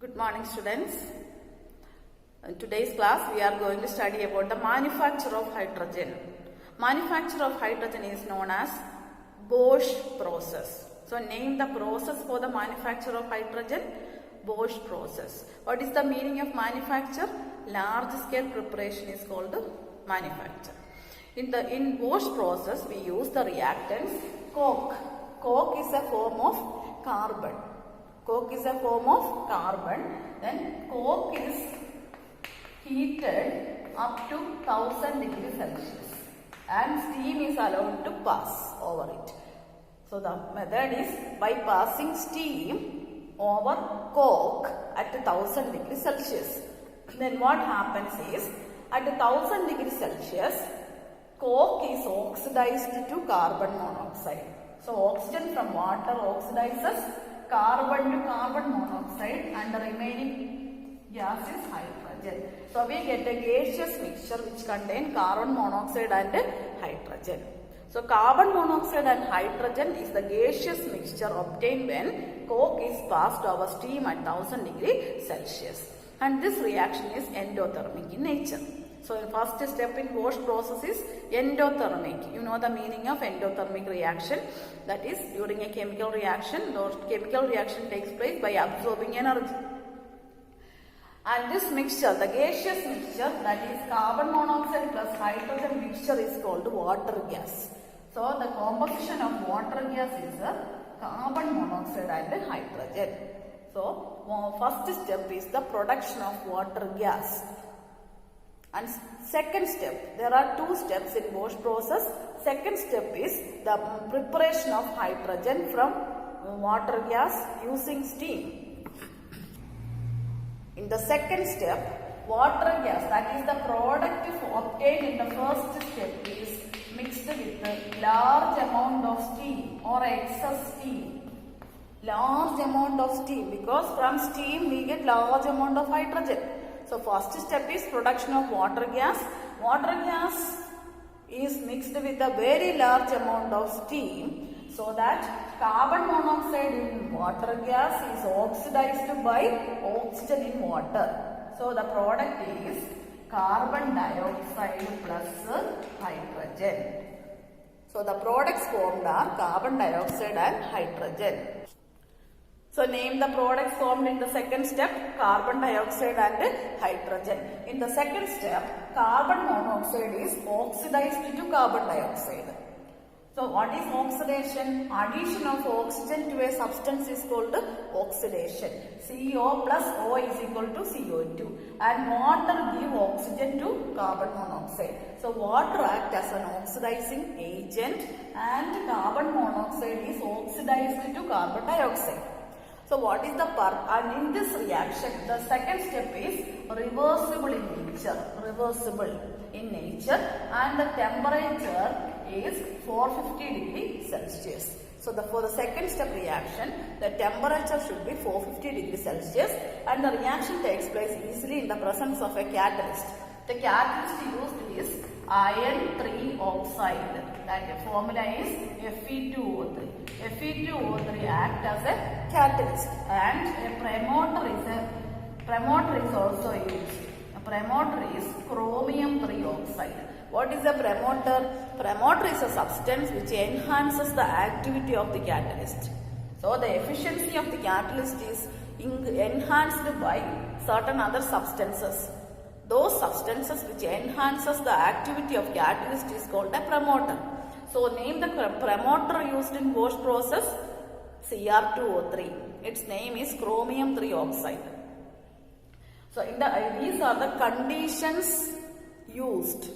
Good morning, students. In today's class we are going to study about the manufacture of hydrogen. Manufacture of hydrogen is known as Bosch process. So name the process for the manufacture of hydrogen. Bosch process. What is the meaning of manufacture? Large scale preparation is called manufacture. In Bosch process we use the reactants coke. Coke is a form of carbon. Coke is a form of carbon. Then coke is heated up to 1000 degrees Celsius and steam is allowed to pass over it. So the method is by passing steam over coke at 1000 degrees Celsius. Then what happens is at 1000 degrees Celsius coke is oxidized to carbon monoxide. So oxygen from water oxidizes carbon to carbon monoxide and the remaining gas is hydrogen. So we get a gaseous mixture which contains carbon monoxide and hydrogen. So carbon monoxide and hydrogen is the gaseous mixture obtained when coke is passed over steam at 1000 degrees Celsius. And this reaction is endothermic in nature. So the first step in Bosch process is endothermic. You know the meaning of endothermic reaction. That is, during a chemical reaction, the chemical reaction takes place by absorbing energy. And this mixture, the gaseous mixture, that is carbon monoxide plus hydrogen mixture is called water gas. So the composition of water gas is carbon monoxide and hydrogen. So first step is the production of water gas. And second step, there are two steps in Bosch process. Second step is the preparation of hydrogen from water gas using steam. In the second step, water gas, that is the product obtained in the first step, is mixed with a large amount of steam or excess steam. Large amount of steam, because from steam we get large amount of hydrogen. So first step is production of water gas. Water gas is mixed with a very large amount of steam so that carbon monoxide in water gas is oxidized by oxygen in water. So the product is carbon dioxide plus hydrogen. So the products formed are carbon dioxide and hydrogen. So name the products formed in the second step, carbon dioxide and hydrogen. In the second step, carbon monoxide is oxidized to carbon dioxide. So what is oxidation? Addition of oxygen to a substance is called oxidation. CO plus O is equal to CO2. And water give oxygen to carbon monoxide. So water acts as an oxidizing agent and carbon monoxide is oxidized to carbon dioxide. So what is the and in this reaction, the second step is reversible in nature. Reversible in nature and the temperature is 450 degrees Celsius. So for the second step reaction, the temperature should be 450 degrees Celsius and the reaction takes place easily in the presence of a catalyst. The catalyst used is iron 3 oxide. That formula is Fe2O3. Fe2O3 acts as a catalyst and a promoter is also used. A promoter is chromium 3 oxide. What is a promoter? Promoter is a substance which enhances the activity of the catalyst. So the efficiency of the catalyst is enhanced by certain other substances. Those substances which enhances the activity of catalyst is called a promoter. So name the promoter used in Bosch process, Cr2O3. Its name is chromium 3 oxide. So these are the conditions used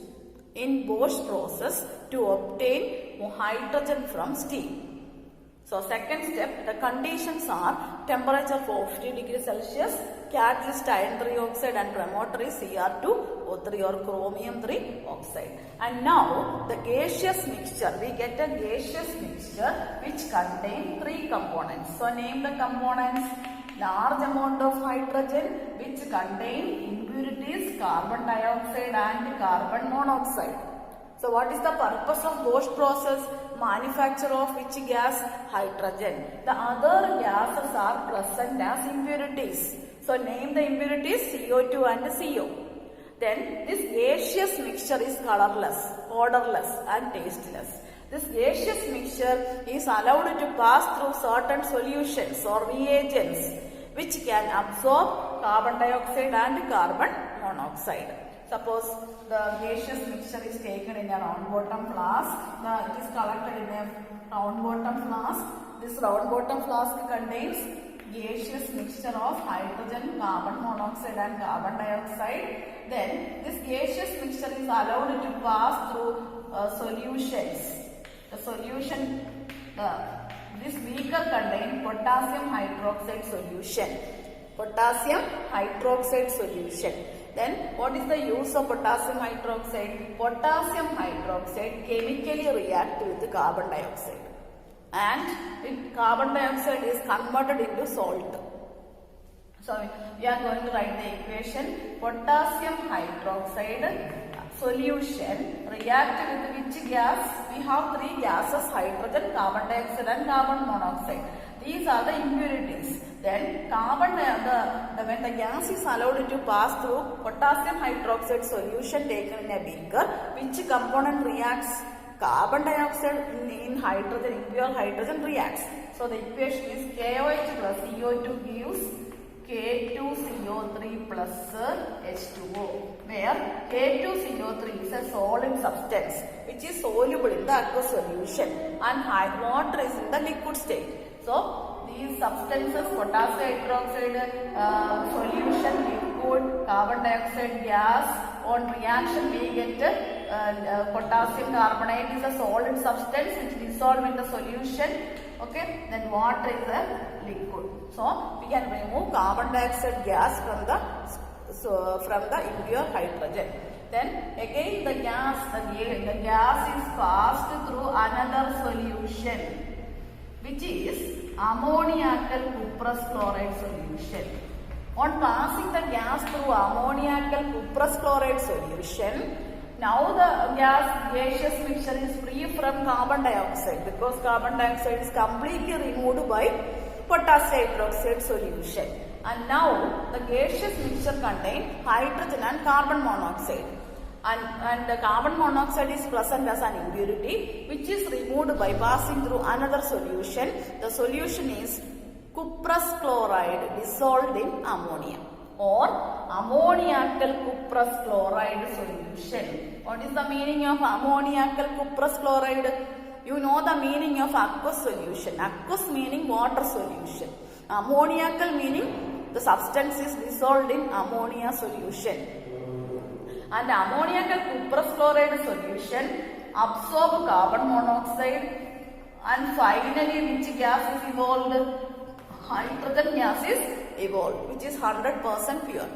in Bosch process to obtain hydrogen from steam. So second step, the conditions are temperature 450 degrees Celsius, catalyst iron 3 oxide and promoter is Cr2O3 or chromium 3 oxide. And now the gaseous mixture, we get a gaseous mixture which contains three components. So name the components. Large amount of hydrogen which contain impurities carbon dioxide and carbon monoxide. So what is the purpose of Bosch process? Manufacture of which gas? Hydrogen. The other gases are present as impurities. So name the impurities CO2 and CO. Then this gaseous mixture is colorless, odorless and tasteless. This gaseous mixture is allowed to pass through certain solutions or reagents which can absorb carbon dioxide and carbon monoxide. Suppose the gaseous mixture is taken in a round bottom flask. It is collected in a round bottom flask. This round bottom flask contains gaseous mixture of hydrogen, carbon monoxide and carbon dioxide. Then this gaseous mixture is allowed to pass through solutions. The solution, this beaker contains potassium hydroxide solution. Potassium hydroxide solution. Then what is the use of potassium hydroxide? Potassium hydroxide chemically reacts with carbon dioxide. And carbon dioxide is converted into salt. So we are going to write the equation. Potassium hydroxide solution react with which gas? We have three gases: hydrogen, carbon dioxide and carbon monoxide. These are the impurities. Then when the gas is allowed to pass through potassium hydroxide solution taken in a beaker, which component reacts? Carbon dioxide in hydrogen, impure hydrogen reacts. So the equation is KOH plus CO2 gives K2CO3 plus H2O, where K2CO3 is a solid substance which is soluble in the aqueous solution and water is in the liquid state. So these substances, potassium hydroxide solution, liquid, carbon dioxide gas, on reaction we get potassium carbonate is a solid substance which dissolve in the solution. Okay, then water is a liquid. So we can remove carbon dioxide gas from the impure hydrogen. Then again the gas is passed through another solution, which is ammoniacal cuprous chloride solution. On passing the gas through ammoniacal cuprous chloride solution, now the gaseous mixture is free from carbon dioxide because carbon dioxide is completely removed by potassium hydroxide solution. And now the gaseous mixture contains hydrogen and carbon monoxide. And the carbon monoxide is present as an impurity which is removed by passing through another solution. The solution is cuprous chloride dissolved in ammonia, or ammoniacal cuprous chloride solution. What is the meaning of ammoniacal cuprous chloride? You know the meaning of aqueous solution. Aqueous meaning water solution. Ammoniacal meaning the substance is dissolved in ammonia solution. And ammoniacal cuprous chloride solution absorb carbon monoxide, and finally which gas is evolved? Hydrogen gas is evolved, which is 100% pure.